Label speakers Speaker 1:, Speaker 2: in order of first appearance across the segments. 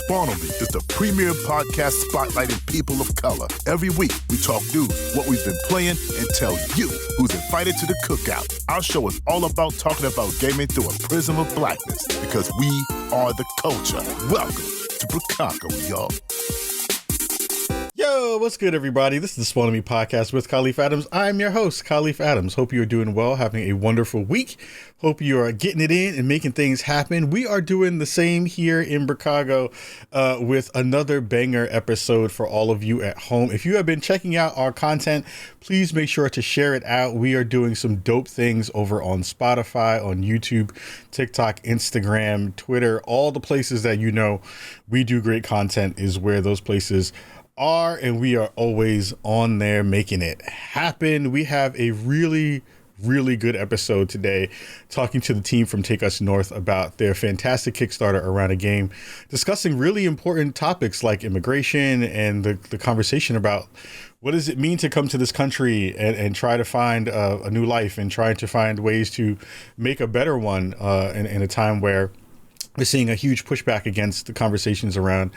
Speaker 1: Spawnily is the premier podcast spotlighting people of color. Every week, we talk news, what we've been playing, and tell you who's invited to the cookout. Our show is all about talking about gaming through a prism of blackness, because we are the culture. Welcome to Chicago, y'all.
Speaker 2: Yo, what's good, everybody? This is the Spawn Me podcast with Khalif Adams. I'm your host, Khalif Adams. Hope you're doing well, having a wonderful week. Hope you are getting it in and making things happen. We are doing the same here in Chicago with another banger episode for all of you at home. If you have been checking out our content, please make sure to share it out. We are doing some dope things over on Spotify, on YouTube, TikTok, Instagram, Twitter, all the places that you know we do great content is where those places are, and we are always on there making it happen. We have a really good episode today, talking to the team from Take Us North about their fantastic Kickstarter around a game, discussing really important topics like immigration and the conversation about what does it mean to come to this country and try to find a new life and trying to find ways to make a better one in a time where we're seeing a huge pushback against the conversations around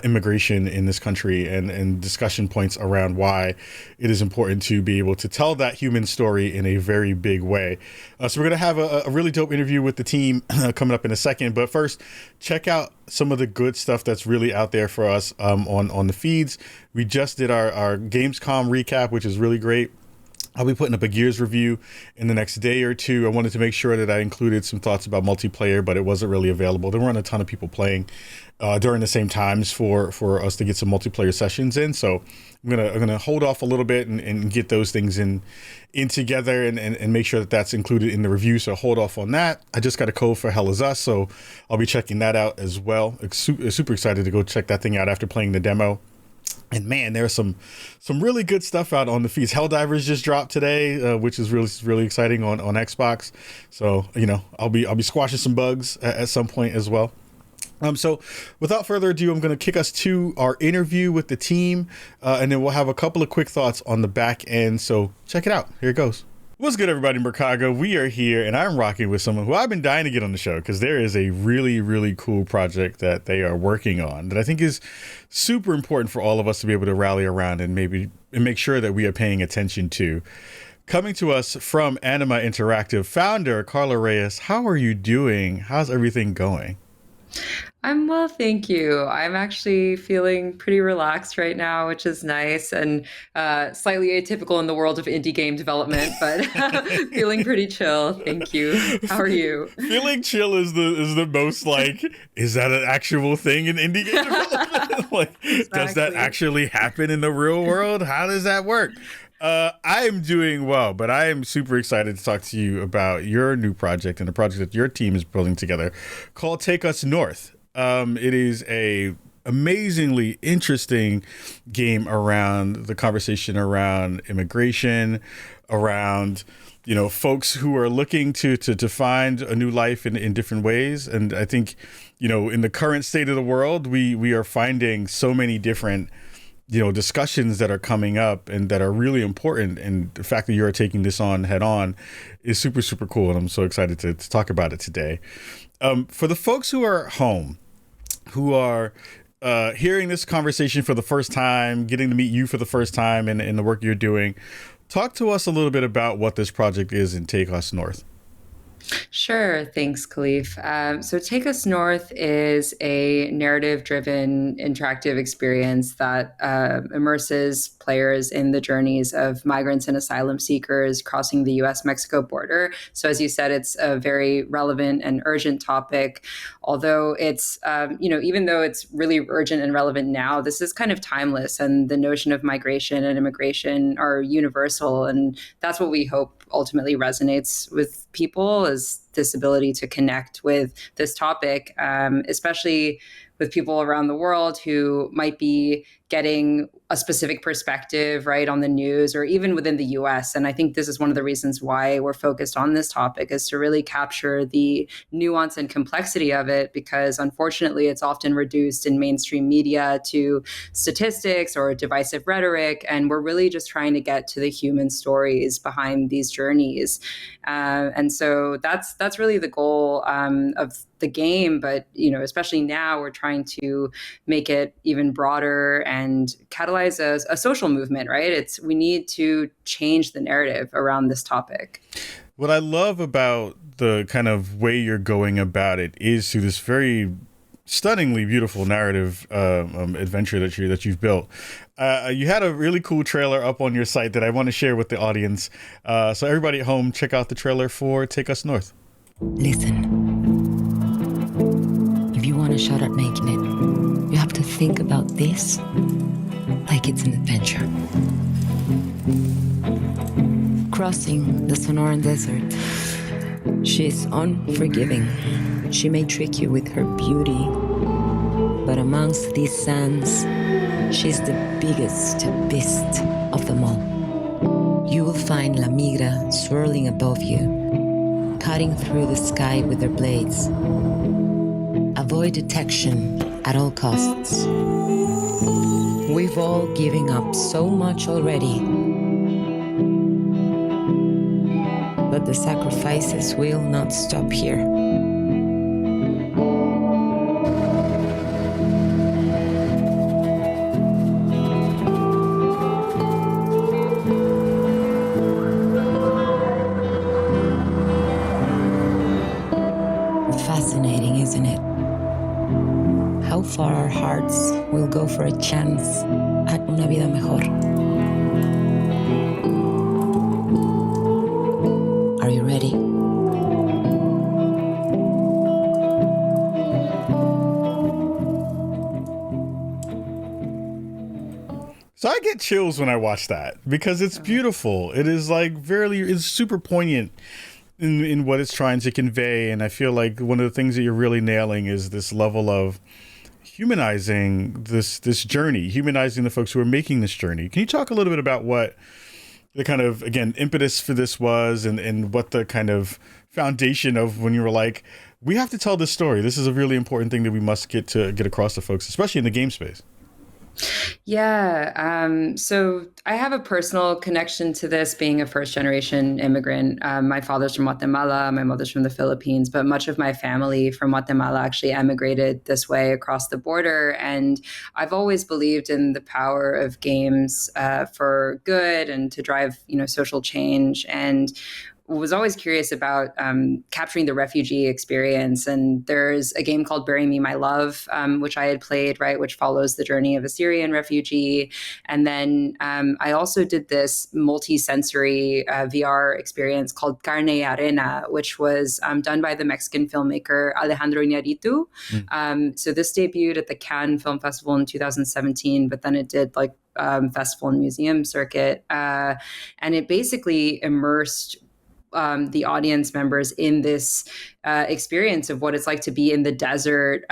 Speaker 2: immigration in this country and discussion points around why it is important to be able to tell that human story in a very big way. So we're going to have a really dope interview with the team coming up in a second. But first, check out some of the good stuff that's really out there for us on the feeds. We just did our Gamescom recap, which is really great. I'll be putting up a Gears review in the next day or two. I wanted to make sure that I included some thoughts about multiplayer, but it wasn't really available. There weren't a ton of people playing during the same times for us to get some multiplayer sessions in. So I'm gonna hold off a little bit and get those things in together and make sure that that's included in the review. So hold off on that. I just got a code for Hell Is Us, so I'll be checking that out as well. Super excited to go check that thing out after playing the demo. And man, there's some really good stuff out on the feeds. Helldivers just dropped today, which is really exciting on Xbox. So I'll be squashing some bugs at some point as well. So without further ado, I'm going to kick us to our interview with the team, and then we'll have a couple of quick thoughts on the back end. So check it out. Here it goes. What's good, everybody in Chicago? We are here, and I'm rocking with someone who I've been dying to get on the show because there is a really cool project that they are working on that I think is super important for all of us to be able to rally around and make sure that we are paying attention to. Coming to us from Anima Interactive, founder Carla Reyes. How are you doing? How's everything going?
Speaker 3: I'm well, thank you. I'm actually feeling pretty relaxed right now, which is nice and slightly atypical in the world of indie game development, but feeling pretty chill. Thank you. How are you?
Speaker 2: Feeling chill is the most is that an actual thing in indie game development? Exactly. Does that actually happen in the real world? How does that work? I am doing well, but I am super excited to talk to you about your new project and the project that your team is building together called Take Us North. It is a amazingly interesting game around the conversation around immigration, around folks who are looking to find a new life in different ways. And I think in the current state of the world, we are finding so many different discussions that are coming up and that are really important. And the fact that you're taking this on head on is super cool. And I'm so excited to talk about it today. For the folks who are home, who are hearing this conversation for the first time, getting to meet you for the first time in the work you're doing, talk to us a little bit about what this project is in Take Us North.
Speaker 3: Sure. Thanks, Khalif. So Take Us North is a narrative-driven interactive experience that immerses players in the journeys of migrants and asylum seekers crossing the U.S.-Mexico border. So as you said, it's a very relevant and urgent topic, although it's, even though it's really urgent and relevant now, this is kind of timeless, and the notion of migration and immigration are universal, and that's what we hope ultimately resonates with people, is this ability to connect with this topic, especially with people around the world who might be getting a specific perspective, right, on the news or even within the US. And I think this is one of the reasons why we're focused on this topic, is to really capture the nuance and complexity of it, because unfortunately it's often reduced in mainstream media to statistics or divisive rhetoric. And we're really just trying to get to the human stories behind these journeys. And so that's that's really the goal of the game. But, especially now we're trying to make it even broader and catalyze a social movement, right? We need to change the narrative around this topic.
Speaker 2: What I love about the kind of way you're going about it is through this very stunningly beautiful narrative adventure that you've built. You had a really cool trailer up on your site that I want to share with the audience. So everybody at home, check out the trailer for Take Us North.
Speaker 4: Listen, if you want a shot at making it, you have to think about this like it's an adventure. Crossing the Sonoran Desert, she's unforgiving. She may trick you with her beauty, but amongst these sands, she's the biggest beast of them all. You will find La Migra swirling above you, cutting through the sky with their blades. Avoid detection at all costs. We've all given up so much already, but the sacrifices will not stop here. Fascinating, isn't it? How far our hearts will go for a chance at una vida mejor. Are you ready?
Speaker 2: So I get chills when I watch that because it's beautiful. It is like it's super poignant in what it's trying to convey. And I feel like one of the things that you're really nailing is this level of humanizing this journey, humanizing the folks who are making this journey. Can you talk a little bit about what the kind of, again, impetus for this was and what the kind of foundation of when you were like, we have to tell this story. This is a really important thing that we must get across to folks, especially in the game space.
Speaker 3: Yeah. So I have a personal connection to this being a first generation immigrant. My father's from Guatemala, my mother's from the Philippines, but much of my family from Guatemala actually emigrated this way across the border. And I've always believed in the power of games for good and to drive, social change. And was always curious about capturing the refugee experience. And there's a game called Bury Me, My Love, which I had played, right, which follows the journey of a Syrian refugee. And then I also did this multi-sensory VR experience called Carne y Arena, which was done by the Mexican filmmaker Alejandro Iñárritu. So this debuted at the Cannes Film Festival in 2017, but then it did festival and museum circuit. And it basically immersed the audience members in this experience of what it's like to be in the desert,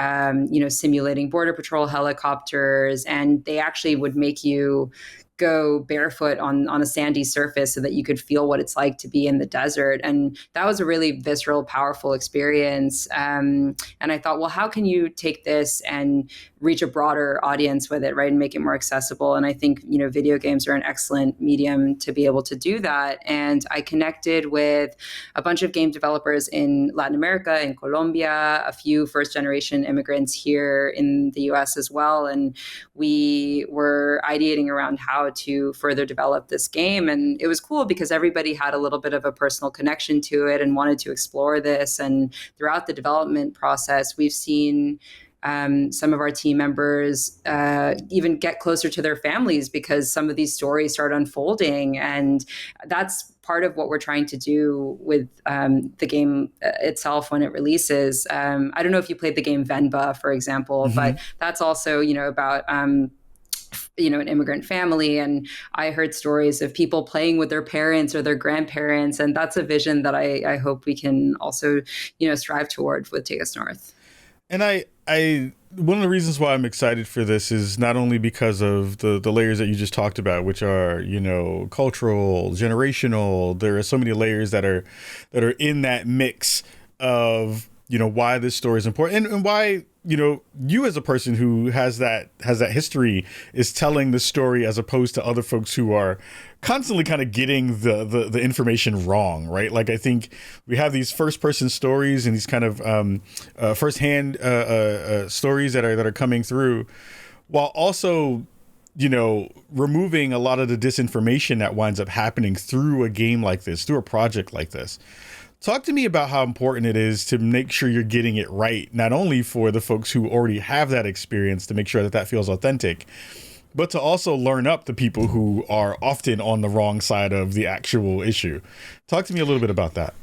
Speaker 3: simulating Border Patrol helicopters. And they actually would make you go barefoot on a sandy surface so that you could feel what it's like to be in the desert. And that was a really visceral, powerful experience. And I thought, well, how can you take this and reach a broader audience with it, right, and make it more accessible? And I think, video games are an excellent medium to be able to do that. And I connected with a bunch of game developers in Latin America, in Colombia, a few first-generation immigrants here in the US as well. And we were ideating around how to further develop this game. And it was cool because everybody had a little bit of a personal connection to it and wanted to explore this. And throughout the development process, we've seen some of our team members even get closer to their families because some of these stories start unfolding. And that's part of what we're trying to do with the game itself when it releases. I don't know if you played the game Venba, for example, but that's also, about an immigrant family. And I heard stories of people playing with their parents or their grandparents. And that's a vision that I hope we can also, strive toward with Take Us North.
Speaker 2: And I one of the reasons why I'm excited for this is not only because of the layers that you just talked about, which are, cultural, generational. There are so many layers that are in that mix of, why this story is important and why you as a person who has that history is telling the story as opposed to other folks who are constantly kind of getting the information wrong, right? Like I think we have these first person stories and these kind of firsthand stories that are coming through, while also removing a lot of the disinformation that winds up happening through a game like this, through a project like this. Talk to me about how important it is to make sure you're getting it right, not only for the folks who already have that experience to make sure that feels authentic, but to also learn up the people who are often on the wrong side of the actual issue. Talk to me a little bit about that.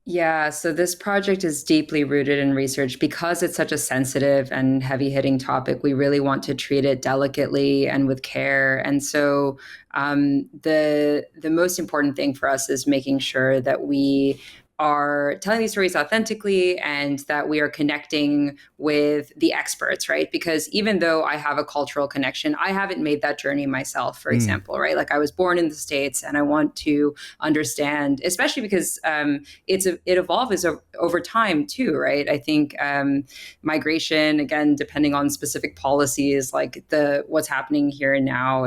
Speaker 3: Yeah, so this project is deeply rooted in research because it's such a sensitive and heavy-hitting topic. We really want to treat it delicately and with care. And so the most important thing for us is making sure that we are telling these stories authentically and that we are connecting with the experts, right? Because even though I have a cultural connection, I haven't made that journey myself, for example, right? Like I was born in the States and I want to understand, especially because it evolves over time too, right? I think migration, again, depending on specific policies, like what's happening here and now,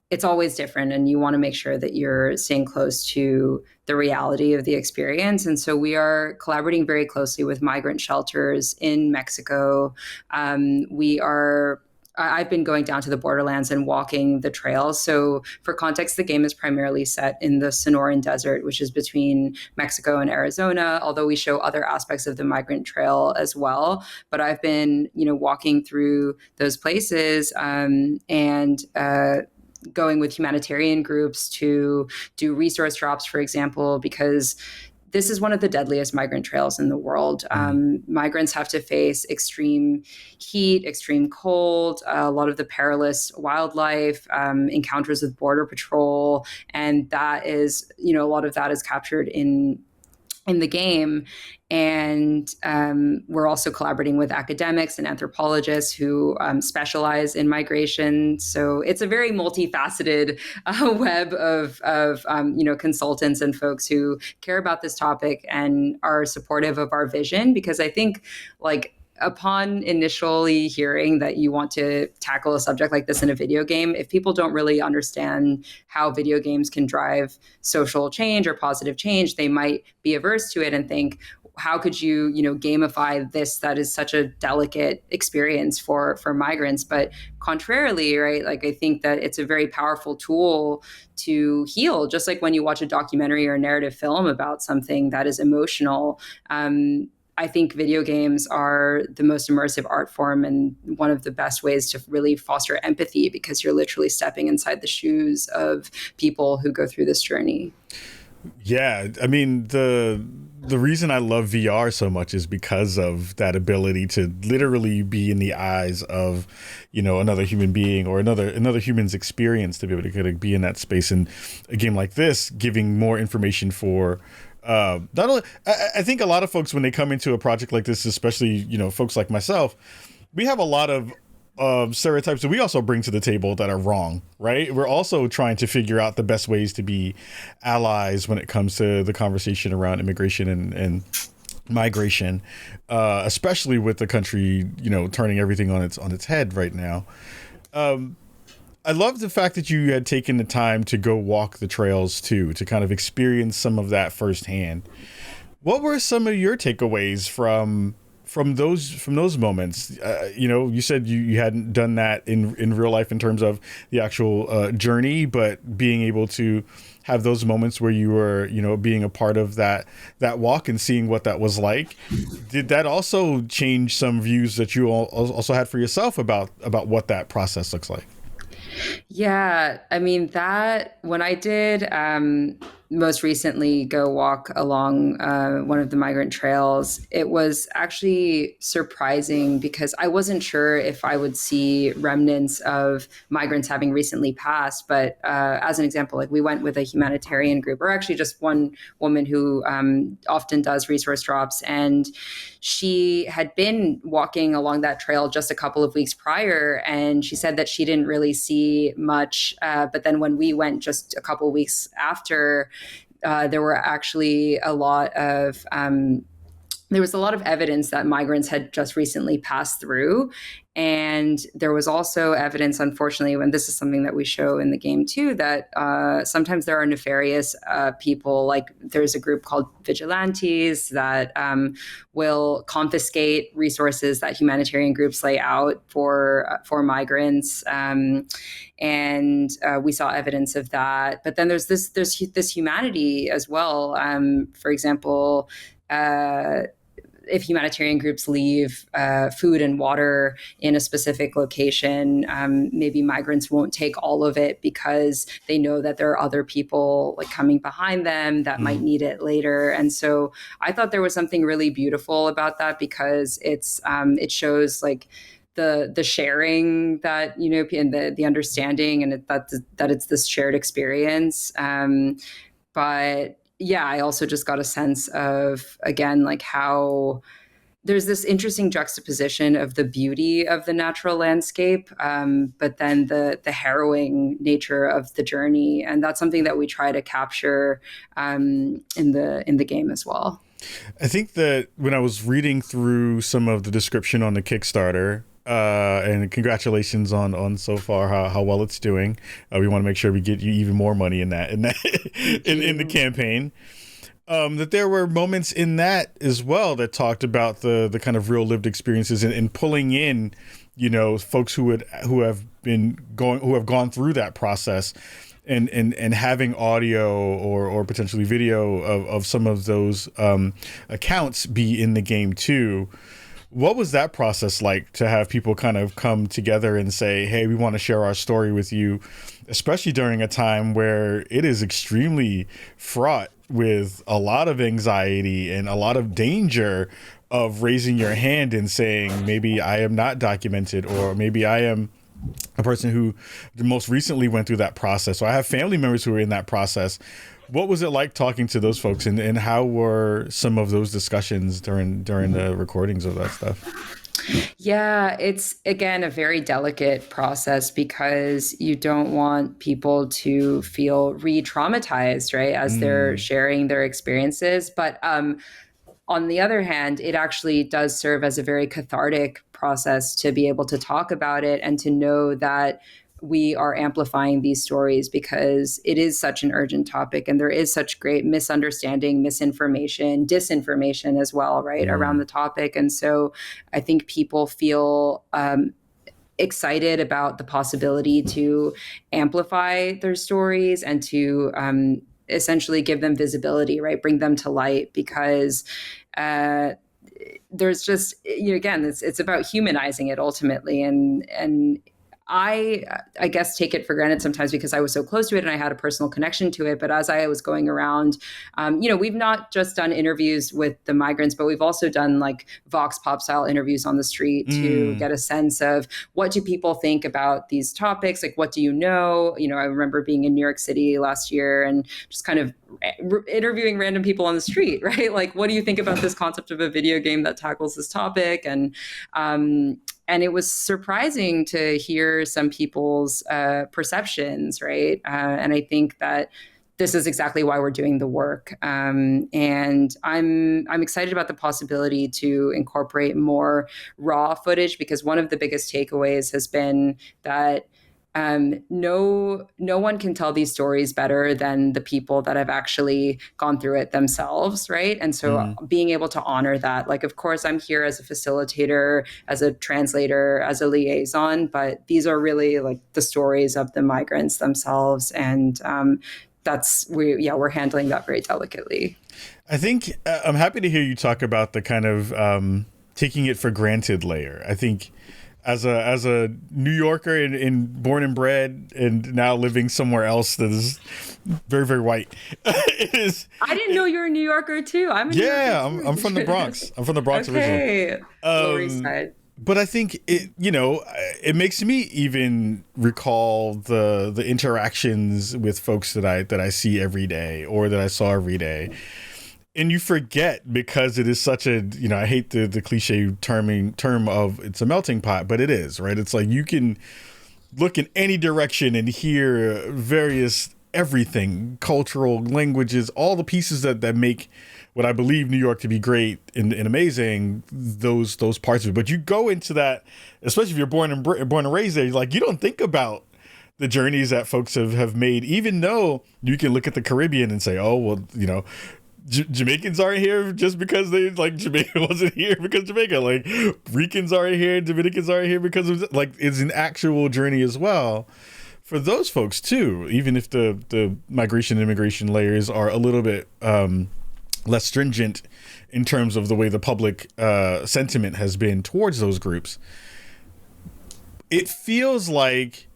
Speaker 3: it's always different, and you want to make sure that you're staying close to the reality of the experience. And so we are collaborating very closely with migrant shelters in Mexico. I've been going down to the borderlands and walking the trails. So for context, the game is primarily set in the Sonoran Desert, which is between Mexico and Arizona, although we show other aspects of the migrant trail as well. But I've been, walking through those places and going with humanitarian groups to do resource drops, for example, because this is one of the deadliest migrant trails in the world. Migrants have to face extreme heat, extreme cold, a lot of the perilous wildlife, encounters with border patrol. And that is, a lot of that is captured in the game. And we're also collaborating with academics and anthropologists who specialize in migration. So it's a very multifaceted web of consultants and folks who care about this topic and are supportive of our vision. Because I think, upon initially hearing that you want to tackle a subject like this in a video game, if people don't really understand how video games can drive social change or positive change, they might be averse to it and think, how could you, gamify this that is such a delicate experience for migrants? But contrarily, right, I think that it's a very powerful tool to heal, just like when you watch a documentary or a narrative film about something that is emotional. I think video games are the most immersive art form and one of the best ways to really foster empathy, because you're literally stepping inside the shoes of people who go through this journey.
Speaker 2: Yeah, I mean, the reason I love VR so much is because of that ability to literally be in the eyes of, another human being or another human's experience, to be able to kind of be in that space. And a game like this, giving more information for not only, I think a lot of folks, when they come into a project like this, especially, folks like myself, we have a lot of stereotypes that we also bring to the table that are wrong, right? We're also trying to figure out the best ways to be allies when it comes to the conversation around immigration and migration, especially with the country, turning everything on its head right now. I love the fact that you had taken the time to go walk the trails too, to kind of experience some of that firsthand. What were some of your takeaways from those moments? You said you hadn't done that in real life in terms of the actual journey, but being able to have those moments where you were, being a part of that walk and seeing what that was like. Did that also change some views that you also had for yourself about what that process looks like?
Speaker 3: Yeah, I mean, that when I did most recently go walk along one of the migrant trails, it was actually surprising because I wasn't sure if I would see remnants of migrants having recently passed. But as an example, we went with a humanitarian group, or actually just one woman who often does resource drops, and she had been walking along that trail just a couple of weeks prior, and she said that she didn't really see much. But then when we went just a couple of weeks after, there were actually a lot of there was a lot of evidence that migrants had just recently passed through. And there was also evidence, unfortunately, when this is something that we show in the game too, that sometimes there are nefarious people. Like there's a group called vigilantes that will confiscate resources that humanitarian groups lay out for migrants. And we saw evidence of that. But then there's this humanity as well. For example, if humanitarian groups leave food and water in a specific location, maybe migrants won't take all of it because they know that there are other people like coming behind them that might need it later. And so I thought there was something really beautiful about that, because it shows like the sharing that, you know, and the understanding, and that it's this shared experience. But yeah, I also just got a sense of, again, like how there's this interesting juxtaposition of the beauty of the natural landscape, but then the harrowing nature of the journey. And that's something that we try to capture in the game as well.
Speaker 2: I think that when I was reading through some of the description on the Kickstarter, and congratulations on so far how well it's doing. We want to make sure we get you even more money in the campaign. That there were moments in that as well that talked about the kind of real lived experiences and pulling in, you know, folks who have gone through that process, and having audio or potentially video of some of those accounts be in the game too. What was that process like, to have people kind of come together and say, hey, we want to share our story with you, especially during a time where it is extremely fraught with a lot of anxiety and a lot of danger of raising your hand and saying, maybe I am not documented, or maybe I am a person who most recently went through that process. So I have family members who are in that process. What was it like talking to those folks, and how were some of those discussions during the recordings of that stuff?
Speaker 3: Yeah, it's, again, a very delicate process, because you don't want people to feel re-traumatized, right, as they're sharing their experiences. But on the other hand, it actually does serve as a very cathartic process to be able to talk about it and to know that we are amplifying these stories, because it is such an urgent topic, and there is such great misunderstanding, misinformation, disinformation as well, right, around the topic. And so I think people feel excited about the possibility to amplify their stories and to essentially give them visibility, right, bring them to light, because there's just, you know, again, it's about humanizing it ultimately. And I guess take it for granted sometimes because I was so close to it and I had a personal connection to it. But as I was going around, you know, we've not just done interviews with the migrants, but we've also done like Vox Pop style interviews on the street to get a sense of what do people think about these topics? Like, what do you know? You know, I remember being in New York City last year and just kind of interviewing random people on the street, right? Like, what do you think about this concept of a video game that tackles this topic? And it was surprising to hear some people's perceptions, right? And I think that this is exactly why we're doing the work. And I'm excited about the possibility to incorporate more raw footage, because one of the biggest takeaways has been that no one can tell these stories better than the people that have actually gone through it themselves, right? And so being able to honor that, like, of course, I'm here as a facilitator, as a translator, as a liaison, but these are really like the stories of the migrants themselves, and we're handling that very delicately.
Speaker 2: I think I'm happy to hear you talk about the kind of taking it for granted layer. I think as a New Yorker and born and bred and now living somewhere else that is very, very white. I
Speaker 3: didn't know you were a New Yorker too. I'm from the Bronx.
Speaker 2: I'm from the Bronx originally.
Speaker 3: Lower East Side.
Speaker 2: But I think it makes me even recall the interactions with folks that I see every day or that I saw every day. And you forget, because it is such a, I hate the cliche term of it's a melting pot, but it is, right? It's like you can look in any direction and hear various everything, cultural, languages, all the pieces that make what I believe New York to be great and amazing, those parts of it. But you go into that, especially if you're born and raised there, like, you don't think about the journeys that folks have made, even though you can look at the Caribbean and say, oh, well, you know, Jamaicans aren't here just because they, like, Jamaica wasn't here because Jamaica, like, Ricans aren't here, Dominicans aren't here because of, like, it's an actual journey as well for those folks too, even if the migration and immigration layers are a little bit less stringent in terms of the way the public sentiment has been towards those groups. It feels like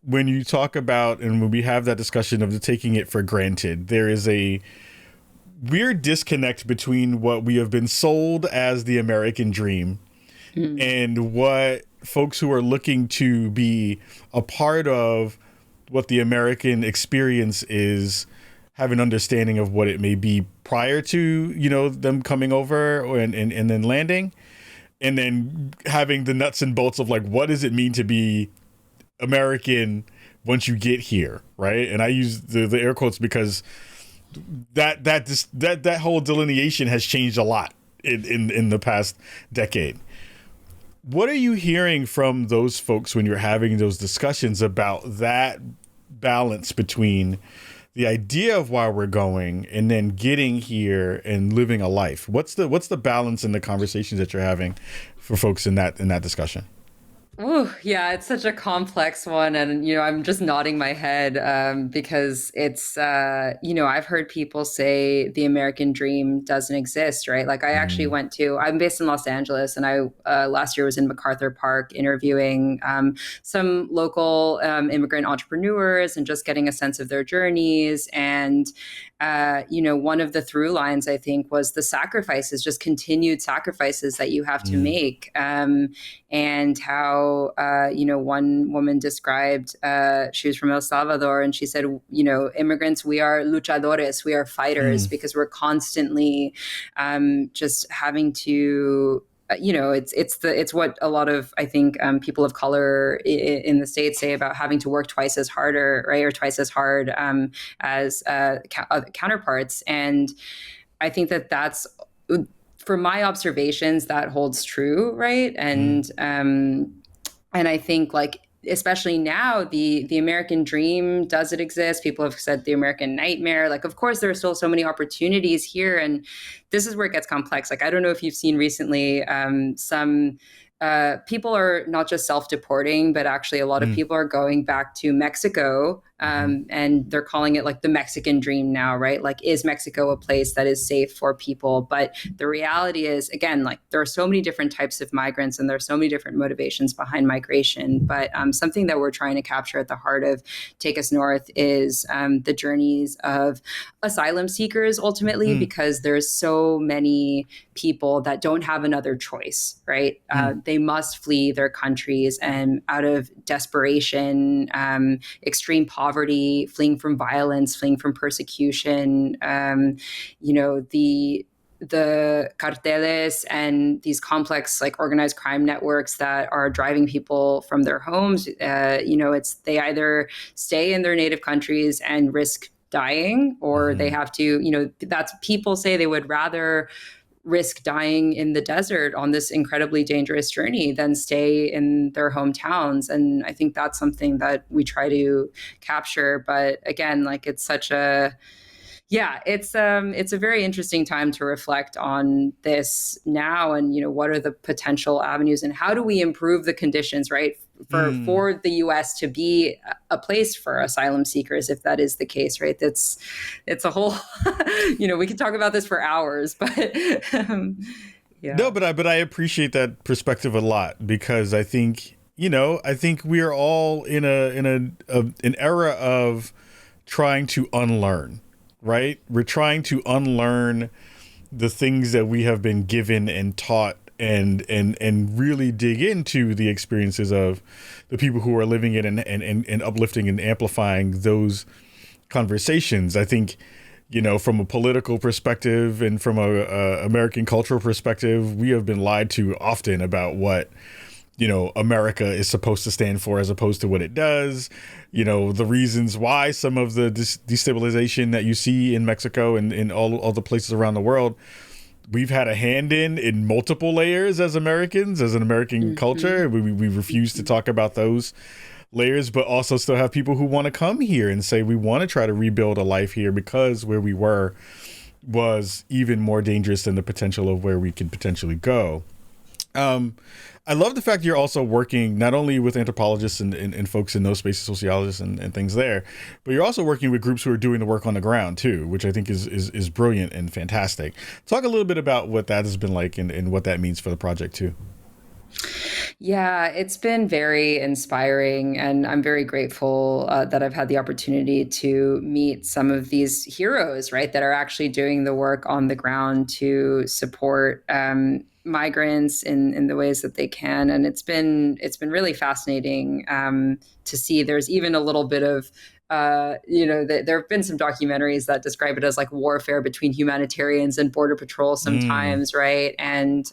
Speaker 2: when you talk about, and when we have that discussion of the taking it for granted, there is a weird disconnect between what we have been sold as the American dream and what folks who are looking to be a part of what the American experience is have an understanding of what it may be prior to, you know, them coming over and then landing, and then having the nuts and bolts of, like, what does it mean to be American once you get here, right? And I use the air quotes because that whole delineation has changed a lot in the past decade. What are you hearing from those folks when you're having those discussions about that balance between the idea of why we're going and then getting here and living a life? What's the balance in the conversations that you're having for folks in that discussion?
Speaker 3: Oh, yeah, it's such a complex one. And, you know, I'm just nodding my head because it's, you know, I've heard people say the American dream doesn't exist, right? Like, I actually I'm based in Los Angeles, and I last year was in MacArthur Park interviewing some local immigrant entrepreneurs and just getting a sense of their journeys. And, you know, one of the through lines, I think, was the sacrifices, just continued sacrifices that you have to make. And how, you know, one woman described, she was from El Salvador, and she said, you know, immigrants, we are luchadores, we are fighters, because we're constantly just having to, you know, it's what a lot of, I think, people of color in the States say about having to work twice as harder, right, or twice as hard as counterparts. And I think that's, from my observations, that holds true, right? And I think, like, especially now, the American dream, does it exist? People have said the American nightmare. Like, of course, there are still so many opportunities here, and this is where it gets complex. Like, I don't know if you've seen recently, some people are not just self-deporting, but actually a lot of people are going back to Mexico, and they're calling it, like, the Mexican dream now, right? Like, is Mexico a place that is safe for people? But the reality is, again, like, there are so many different types of migrants, and there are so many different motivations behind migration. But something that we're trying to capture at the heart of Take Us North is the journeys of asylum seekers, ultimately, because there's so many people that don't have another choice, right? They must flee their countries, and out of desperation, extreme poverty, fleeing from violence, fleeing from persecution, you know, the carteles and these complex, like, organized crime networks that are driving people from their homes. You know, they either stay in their native countries and risk dying, or they have to, you know, that's, people say they would rather risk dying in the desert on this incredibly dangerous journey than stay in their hometowns. And I think that's something that we try to capture. But again, like, it's such a, it's a very interesting time to reflect on this now, and, you know, what are the potential avenues, and how do we improve the conditions, right, for the U.S. to be a place for asylum seekers, if that is the case, right? It's a whole, you know, we could talk about this for hours, but yeah.
Speaker 2: No, but I appreciate that perspective a lot, because I think, you know, I think we are all in an era of trying to unlearn. Right? We're trying to unlearn the things that we have been given and taught, and really dig into the experiences of the people who are living it, and uplifting and amplifying those conversations. I think, you know, from a political perspective and from a American cultural perspective, we have been lied to often about what, America is supposed to stand for as opposed to what it does, the reasons why some of the destabilization that you see in Mexico and in all the places around the world, we've had a hand in multiple layers as Americans, as an American culture. We refuse to talk about those layers, but also still have people who want to come here and say, we want to try to rebuild a life here because where we were was even more dangerous than the potential of where we could potentially go. I love the fact you're also working not only with anthropologists and folks in those spaces, sociologists and things there, but you're also working with groups who are doing the work on the ground too, which I think is brilliant and fantastic. Talk a little bit about what that has been like and what that means for the project too.
Speaker 3: Yeah, it's been very inspiring, and I'm very grateful that I've had the opportunity to meet some of these heroes, right, that are actually doing the work on the ground to support migrants in the ways that they can. And it's been really fascinating to see. There's even a little bit of there have been some documentaries that describe it as like warfare between humanitarians and border patrol sometimes, right? And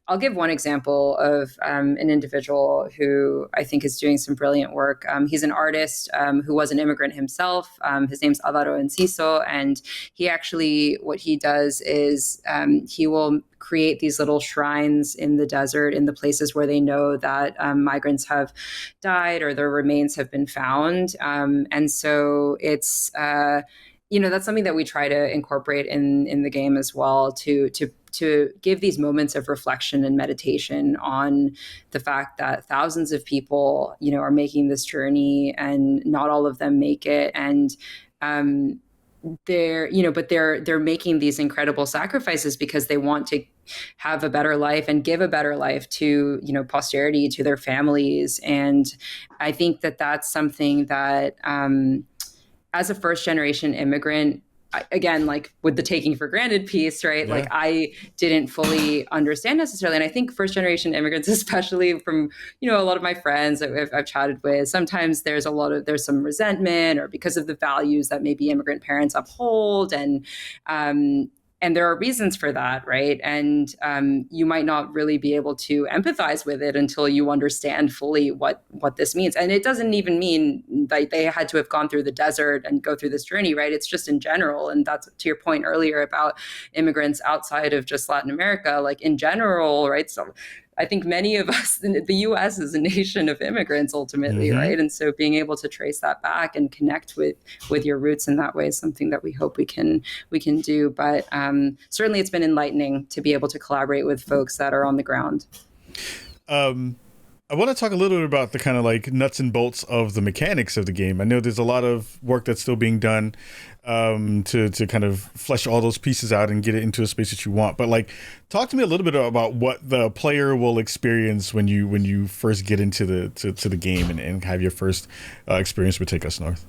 Speaker 3: I'll give one example of an individual who I think is doing some brilliant work. He's an artist who was an immigrant himself. His name's Alvaro Enciso, and he actually, what he does is he will create these little shrines in the desert, in the places where they know that migrants have died or their remains have been found. And so it's that's something that we try to incorporate in the game as well, to give these moments of reflection and meditation on the fact that thousands of people, are making this journey and not all of them make it. And they're making these incredible sacrifices because they want to have a better life and give a better life to, posterity, to their families. And I think that that's something that, as a first generation immigrant, again, like with the taking for granted piece, right? Yeah. Like I didn't fully understand necessarily. And I think first generation immigrants, especially from, a lot of my friends that I've chatted with, sometimes there's some resentment or because of the values that maybe immigrant parents uphold. And there are reasons for that, right? And you might not really be able to empathize with it until you understand fully what this means. And it doesn't even mean that they had to have gone through the desert and go through this journey, right? It's just in general. And that's to your point earlier about immigrants outside of just Latin America, like in general, right? So I think many of us, the U.S. is a nation of immigrants ultimately, right? And so being able to trace that back and connect with your roots in that way is something that we hope we can do. But certainly it's been enlightening to be able to collaborate with folks that are on the ground.
Speaker 2: I want to talk a little bit about the kind of like nuts and bolts of the mechanics of the game. I know there's a lot of work that's still being done to kind of flesh all those pieces out and get it into a space that you want. But like, talk to me a little bit about what the player will experience when you first get into the game and have your first experience with Take Us North.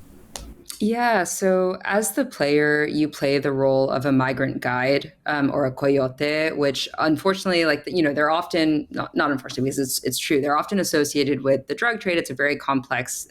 Speaker 3: Yeah, so as the player, you play the role of a migrant guide or a coyote, which unfortunately, they're often, not unfortunately, because it's true, they're often associated with the drug trade. It's a very complex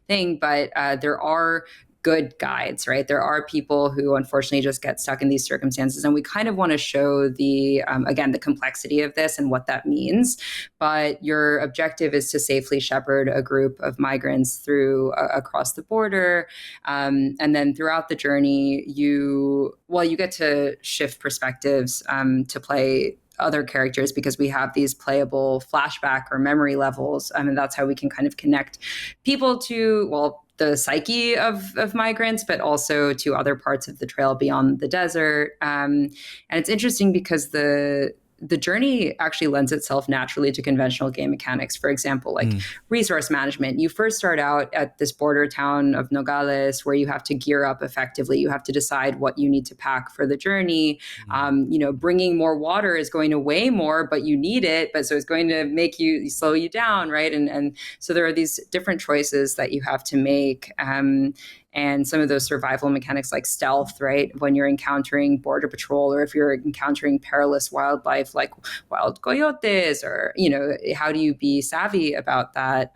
Speaker 3: thing, but there are good guides, right? There are people who unfortunately just get stuck in these circumstances. And we kind of want to show again, the complexity of this and what that means. But your objective is to safely shepherd a group of migrants through across the border. And then throughout the journey, you get to shift perspectives to play other characters because we have these playable flashback or memory levels. And that's how we can kind of connect people to, the psyche of migrants, but also to other parts of the trail beyond the desert. And it's interesting because the journey actually lends itself naturally to conventional game mechanics. For example, like resource management. You first start out at this border town of Nogales where you have to gear up effectively. You have to decide what you need to pack for the journey. Bringing more water is going to weigh more, but you need it. But so it's going to make you slow you down, right? And so there are these different choices that you have to make. And some of those survival mechanics like stealth, right? When you're encountering border patrol or if you're encountering perilous wildlife like wild coyotes or, how do you be savvy about that?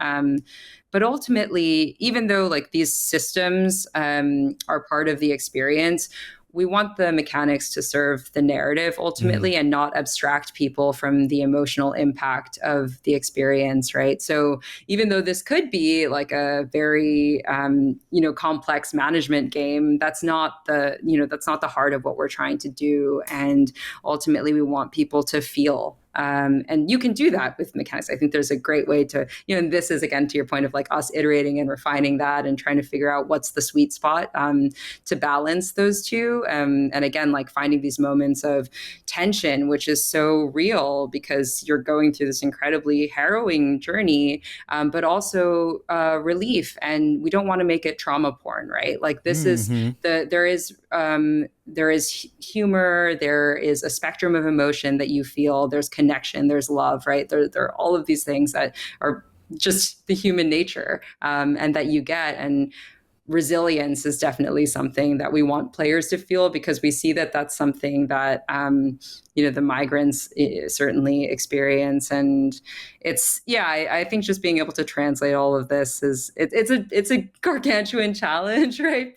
Speaker 3: But ultimately, even though like these systems are part of the experience, we want the mechanics to serve the narrative ultimately and not abstract people from the emotional impact of the experience, right? So even though this could be like a very complex management game, that's not the heart of what we're trying to do. And ultimately we want people to feel. And you can do that with mechanics. I think there's a great way to, and this is again to your point of like us iterating and refining that and trying to figure out what's the sweet spot to balance those two. And again, like finding these moments of tension, which is so real because you're going through this incredibly harrowing journey, but also relief. And we don't want to make it trauma porn, right? Like this is there is humor, there is a spectrum of emotion that you feel, there's connection, there's love, right? There are all of these things that are just the human nature and that you get. And resilience is definitely something that we want players to feel because we see that that's something that the migrants certainly experience. And I think just being able to translate all of this it's a gargantuan challenge, right?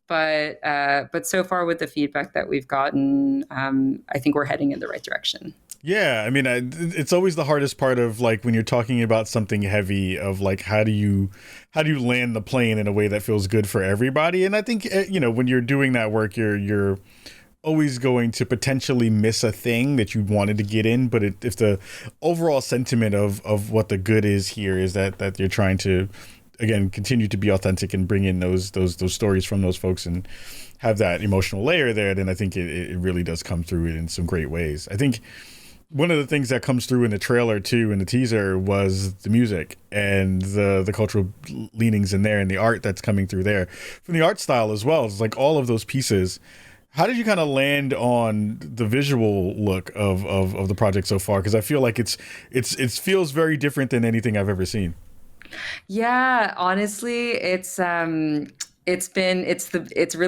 Speaker 3: But so far with the feedback that we've gotten, I think we're heading in the right direction.
Speaker 2: Yeah, I mean, it's always the hardest part of like when you're talking about something heavy of like how do you land the plane in a way that feels good for everybody. And I think when you're doing that work, you're always going to potentially miss a thing that you wanted to get in. But if the overall sentiment of what the good is here is that you're trying to again continue to be authentic and bring in those stories from those folks and have that emotional layer there, then I think it really does come through in some great ways. I think one of the things that comes through in the trailer too, in the teaser, was the music and the cultural leanings in there and the art that's coming through there. From the art style as well, it's like all of those pieces. How did you kind of land on the visual look of the project so far? Because I feel like it feels very different than anything I've ever seen.
Speaker 3: Yeah, honestly, it's really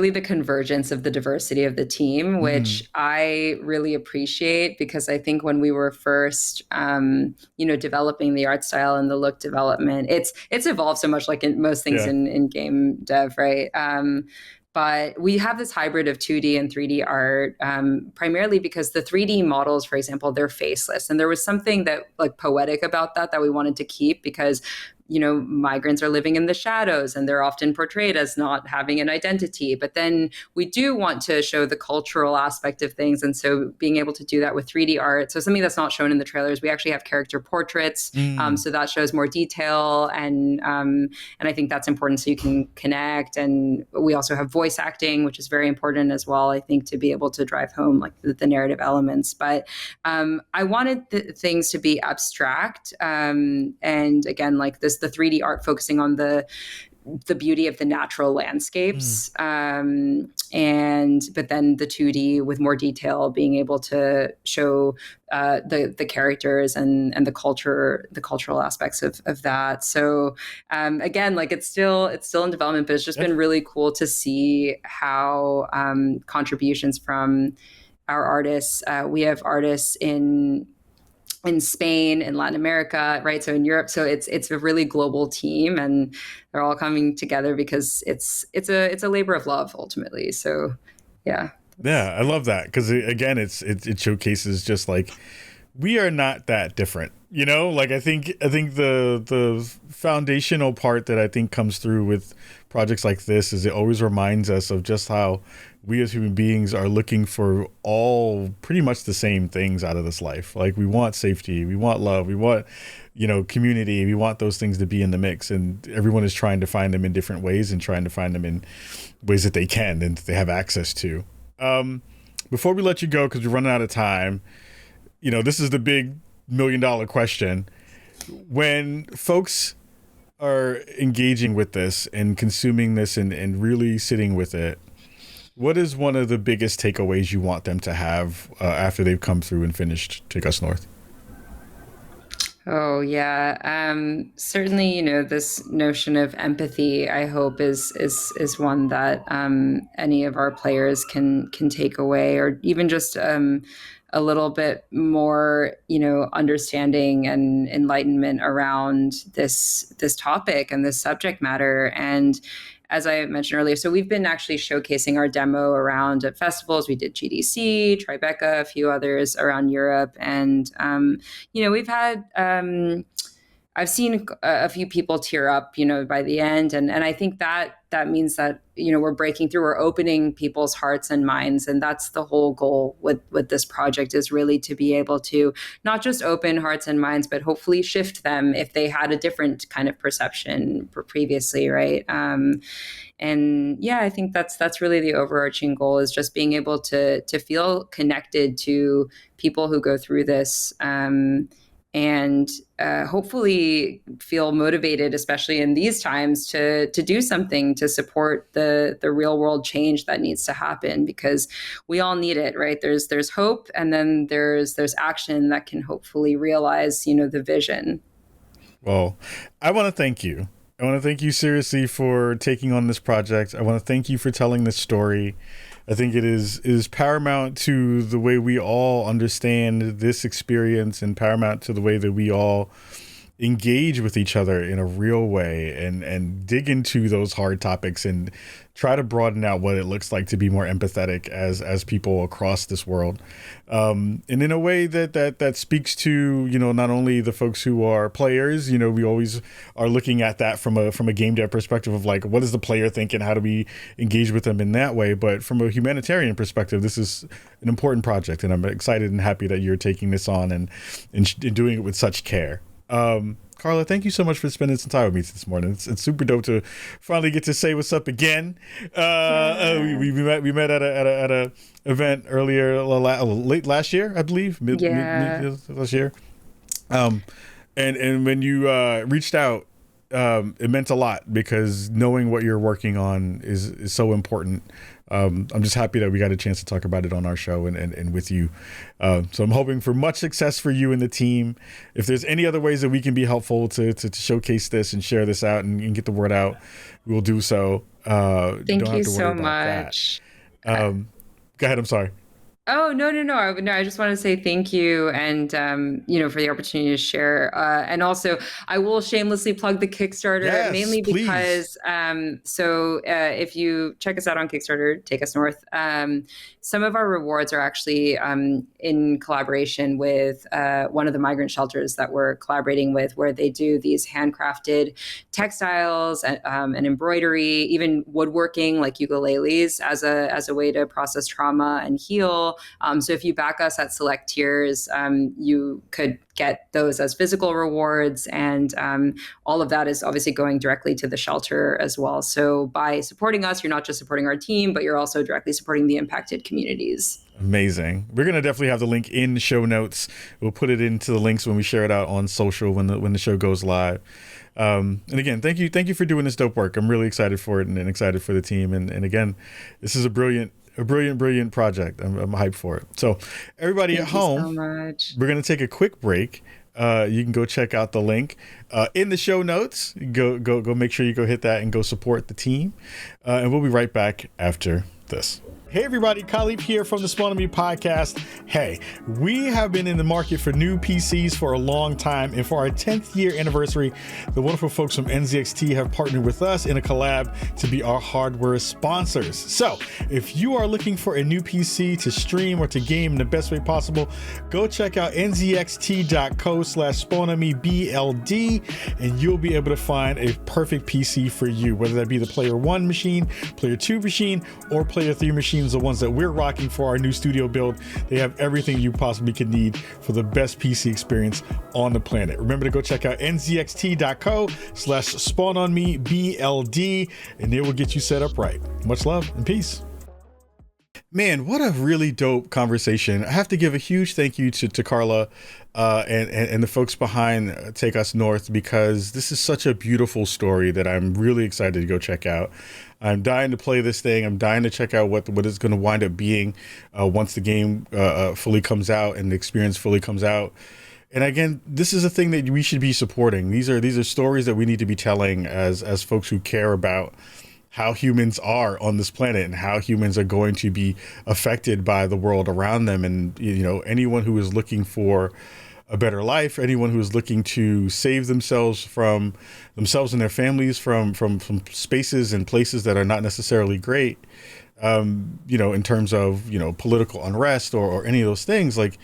Speaker 3: the convergence of the diversity of the team, which I really appreciate because I think when we were first, developing the art style and the look development, it's evolved so much, like in most things in game dev, right? But we have this hybrid of 2D and 3D art, primarily because the 3D models, for example, they're faceless. And there was something that like poetic about that we wanted to keep because migrants are living in the shadows and they're often portrayed as not having an identity. But then we do want to show the cultural aspect of things. And so being able to do that with 3D art. So something that's not shown in the trailers, we actually have character portraits. So that shows more detail. And I think that's important so you can connect. And we also have voice acting, which is very important as well, I think, to be able to drive home like the narrative elements. But I wanted things to be abstract. And again, like the 3D art focusing on the beauty of the natural landscapes, but then the 2D with more detail, being able to show the characters and the cultural aspects of that. So again, like it's still in development, but it's just been really cool to see how contributions from our artists. We have artists in Spain, in Latin America, right? So in Europe, so it's a really global team, and they're all coming together because it's a labor of love ultimately. So, yeah.
Speaker 2: Yeah, I love that because again, it showcases just like we are not that different, Like I think the foundational part that I think comes through with projects like this is it always reminds us of just how we as human beings are looking for all pretty much the same things out of this life. Like we want safety, we want love, we want, community, we want those things to be in the mix, and everyone is trying to find them in different ways and trying to find them in ways that they can and that they have access to. Before we let you go, because we're running out of time, this is the big $1 million question. When folks are engaging with this and consuming this and really sitting with it, what is one of the biggest takeaways you want them to have after they've come through and finished Take Us North?
Speaker 3: Oh yeah, certainly. This notion of empathy, I hope, is one that any of our players can take away, or even just a little bit more, understanding and enlightenment around this topic and this subject matter. And as I mentioned earlier, so we've been actually showcasing our demo around at festivals. We did GDC, Tribeca, a few others around Europe. And, we've had, I've seen a few people tear up, by the end. And I think that means that, we're breaking through, we're opening people's hearts and minds. And that's the whole goal with this project, is really to be able to not just open hearts and minds, but hopefully shift them if they had a different kind of perception previously. Right. And yeah, I think that's really the overarching goal, is just being able to feel connected to people who go through this, and hopefully feel motivated, especially in these times, to do something to support the real world change that needs to happen, because we all need it, right? There's hope, and then there's action that can hopefully realize, the vision.
Speaker 2: Well, I want to thank you. I want to thank you seriously for taking on this project. I want to thank you for telling this story. I think it is paramount to the way we all understand this experience, and paramount to the way that we all engage with each other in a real way, and dig into those hard topics and try to broaden out what it looks like to be more empathetic as people across this world. And in a way that speaks to, not only the folks who are players, we always are looking at that from a game dev perspective of like, what does the player think and how do we engage with them in that way? But from a humanitarian perspective, this is an important project, and I'm excited and happy that you're taking this on and doing it with such care. Carla, thank you so much for spending some time with me this morning. It's super dope to finally get to say what's up again. We met at a event earlier, late last year, I believe, mid last year. And when you reached out, it meant a lot, because knowing what you're working on is so important. I'm just happy that we got a chance to talk about it on our show and with you. So I'm hoping for much success for you and the team. If there's any other ways that we can be helpful to showcase this and share this out and get the word out, we'll do so.
Speaker 3: Thank you so much.
Speaker 2: Go ahead. I'm sorry.
Speaker 3: Oh, no. I just want to say thank you, and, for the opportunity to share. And also, I will shamelessly plug the Kickstarter,
Speaker 2: yes,
Speaker 3: mainly
Speaker 2: please.
Speaker 3: Because, if you check us out on Kickstarter, Take Us North, some of our rewards are actually in collaboration with one of the migrant shelters that we're collaborating with, where they do these handcrafted textiles and embroidery, even woodworking like ukuleles as a way to process trauma and heal. So if you back us at select tiers, you could get those as physical rewards, and all of that is obviously going directly to the shelter as well. So by supporting us, you're not just supporting our team, but you're also directly supporting the impacted communities. Amazing.
Speaker 2: We're going to definitely have the link in the show notes. We'll put it into the links when we share it out on social when the show goes live. And again, thank you for doing this dope work. I'm really excited for it and excited for the team. And again, this is a brilliant project. I'm hyped for it. So everybody at home,
Speaker 3: so much.
Speaker 2: We're going to take a quick break. You can go check out the link in the show notes. Go make sure you go hit that and go support the team. And we'll be right back after this. Hey everybody, Khalif here from the Spawn on Me podcast. Hey, we have been in the market for new PCs for a long time, and for our 10th year anniversary, the wonderful folks from NZXT have partnered with us in a collab to be our hardware sponsors. So if you are looking for a new PC to stream or to game in the best way possible, go check out nzxt.co/spawnonmebld, and you'll be able to find a perfect PC for you, whether that be the Player 1 machine, Player 2 machine, or Player 3 machine. The ones that we're rocking for our new studio build. They have everything you possibly could need for the best PC experience on the planet. Remember to go check out nzxt.co/spawnonmebld, and they will get you set up right. Much love and peace. Man, what a really dope conversation. I have to give a huge thank you to Carla and the folks behind Take Us North, because this is such a beautiful story that I'm really excited to go check out. I'm dying to play this thing. I'm dying to check out what it's going to wind up being once the game fully comes out and the experience fully comes out. And again, this is a thing that we should be supporting. These are stories that we need to be telling as folks who care about how humans are on this planet and how humans are going to be affected by the world around them. And, anyone who is looking for a better life, anyone who is looking to save themselves from themselves and their families from spaces and places that are not necessarily great, in terms of, political unrest or any of those things, like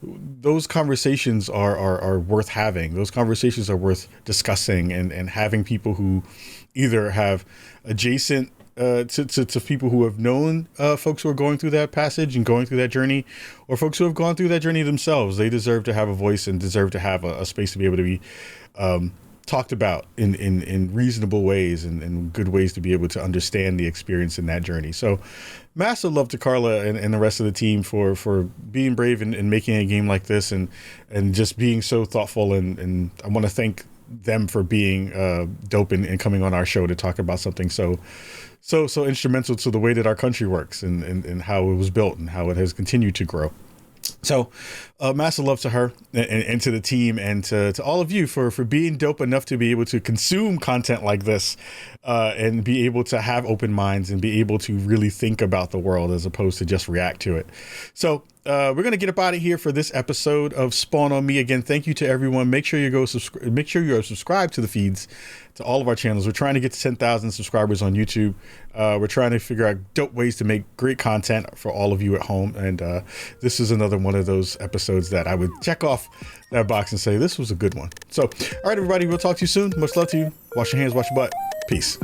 Speaker 2: those conversations are worth having. Those conversations are worth discussing and having people who either have adjacent to people who have known folks who are going through that passage and going through that journey, or folks who have gone through that journey themselves. They deserve to have a voice and deserve to have a space to be able to be talked about in reasonable ways and good ways to be able to understand the experience in that journey. So massive love to Carla and the rest of the team for being brave and making a game like this and just being so thoughtful. And I want to thank them for being dope and coming on our show to talk about something so instrumental to the way that our country works and how it was built and how it has continued to grow. So massive love to her and to the team and to all of you for being dope enough to be able to consume content like this and be able to have open minds and be able to really think about the world as opposed to just react to it. So we're going to get up out of here for this episode of Spawn on Me. Again, thank you to everyone. Make sure you are subscribed to the feeds, to all of our channels. We're trying to get to 10,000 subscribers on YouTube. We're trying to figure out dope ways to make great content for all of you at home. And this is another one of those episodes that I would check off that box and say, this was a good one. So, all right, everybody, we'll talk to you soon. Much love to you. Wash your hands, wash your butt. Peace.